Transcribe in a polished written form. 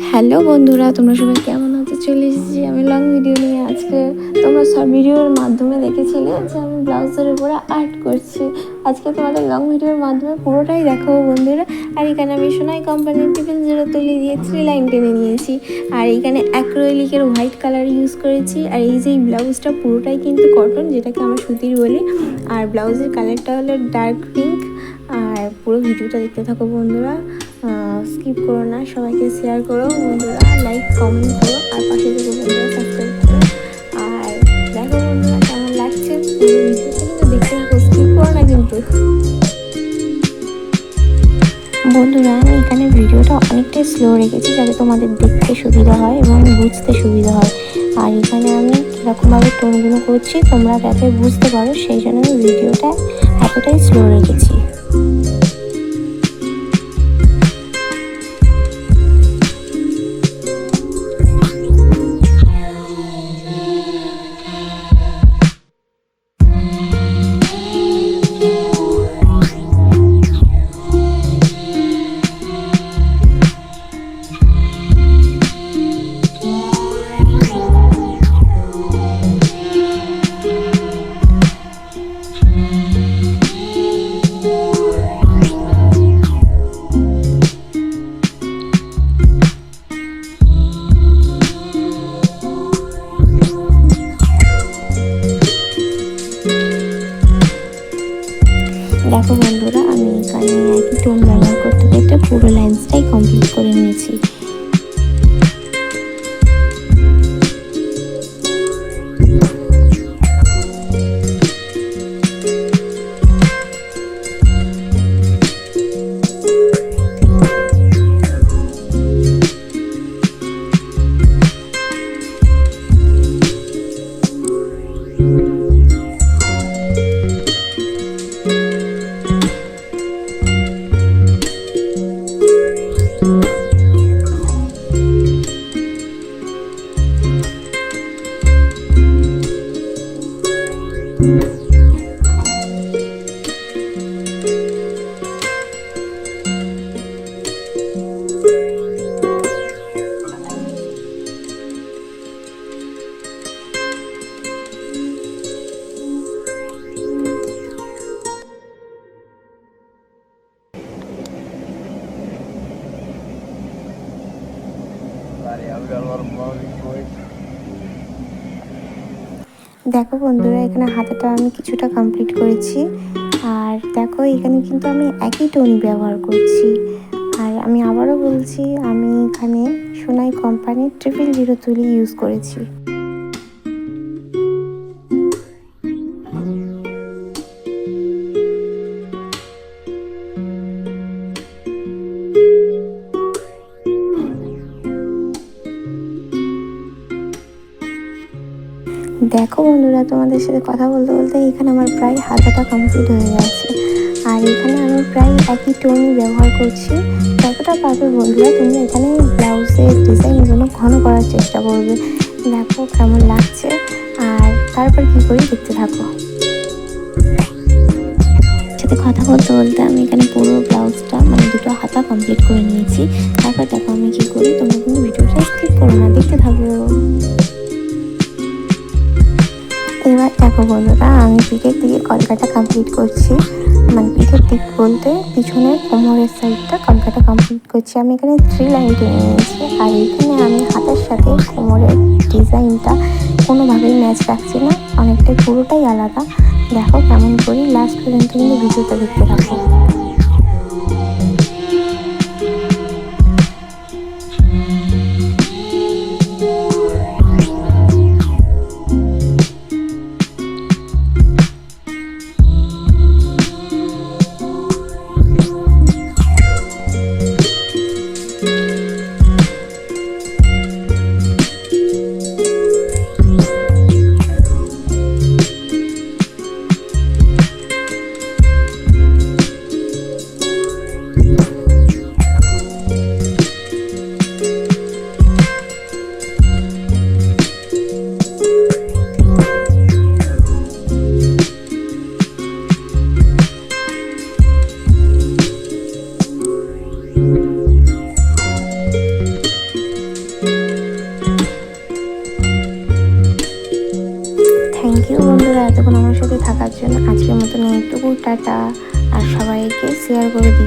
Hello বন্ধুরা, তোমরা সবাই কেমন আছো? চলে এসেছি আমি লং ভিডিও নিয়ে। আজকে তোমরা সব ভিডিওর মাধ্যমে দেখেছিলে যে আমি ব্লাউজের উপরে আর্ট করছি। আজকে তোমাদের লং ভিডিওর মাধ্যমে পুরোটাই দেখাবো বন্ধুরা। আর এখানে আমি সোনাই কোম্পানির 000 তুলি দিয়ে 3 লাইন টেনে নিয়েছি। আর এইখানে অ্যাক্রিলিকের হোয়াইট কালার ইউজ করেছি। আর এই যে ব্লাউজটা পুরোটাই কিন্তু কটন, যেটাকে আমরা সুতির বলি। আর ব্লাউজের কালারটা হলো ডার্ক পিঙ্ক। আর পুরো ভিডিওটা দেখতে থাকো বন্ধুরা, স্কিপ করো না। সবাইকে শেয়ার করো বন্ধুরা, লাইক কমেন্ট করো, আর পাশে থেকে বন্ধুরা সাবস্ক্রাইব করো। আর দেখো বন্ধুরা কেমন লাগছে পুরো ভিডিওটা, কিন্তু দেখতে থাকো, স্কিপ করো না কিন্তু। বন্ধুরা আমি এখানে ভিডিওটা অনেকটাই স্লো রেখেছি যাতে তোমাদের দেখতে সুবিধা হয় এবং বুঝতে সুবিধা হয়। আর এখানে আমি কীরকমভাবে টোনগুলো করছি তোমরা যাতে বুঝতে পারো, সেই জন্য আমি ভিডিওটা এতটাই স্লো রেখেছি। দেখো বন্ধুরা আমি এখানে একই টোন ব্যবহার করতে করতে পুরো লাইন্সটাই কমপ্লিট করে নিয়েছি। দেখো বন্ধুরা এখানে হাতাটা আমি কিছুটা কমপ্লিট করেছি। আর দেখো এখানে কিন্তু আমি একই টোন ব্যবহার করছি। আর আমি আবারও বলছি, আমি এখানে সোনাই কোম্পানির 000 তুলি ইউজ করেছি। দেখো বন্ধুরা তোমাদের সাথে কথা বলতে বলতে এখানে আমার প্রায় হাতাটা কমপ্লিট হয়ে গেছে। আর এখানে আমি প্রায় একই টোনই ব্যবহার করছি। যতটা পারবে বন্ধুরা তোমরা এখানে ব্লাউজের ডিজাইনগুলো ঘন করার চেষ্টা করবে। দেখো কেমন লাগছে, আর তারপর কী করি দেখতে থাকো। সাথে কথা বলতে বলতে আমি এখানে পুরো ব্লাউজটা মানে দুটো হাতা কমপ্লিট করে নিয়েছি। তারপর দেখো আমি কী করি, তোমরা কিন্তু ভিডিওটা স্কিপ করো না, দেখতে থাকো। এবার দেখো বন্ধুরা আমি পিঠের দিকে কলকাটা কমপ্লিট করছি। মানে পিঠের দিক বলতে পিছনের কোমরের সাইডটা কলকাটা কমপ্লিট করছি। আমি এখানে 3 লাইন টেনে নিয়েছি। আর এখানে আমি হাতের সাথে কোমরের ডিজাইনটা কোনোভাবেই ম্যাচ রাখছি না, অনেকটাই পুরোটাই আলাদা। দেখো কেমন করি, লাস্ট পর্যন্ত কিন্তু ভিডিওটা দেখতে থাকো। থ্যাংক ইউ বন্ধুরা এতক্ষণ আমার সাথে থাকার জন্য। আজকের মতন এইটুকু, টাটা। আর সবাইকে শেয়ার করে দিই।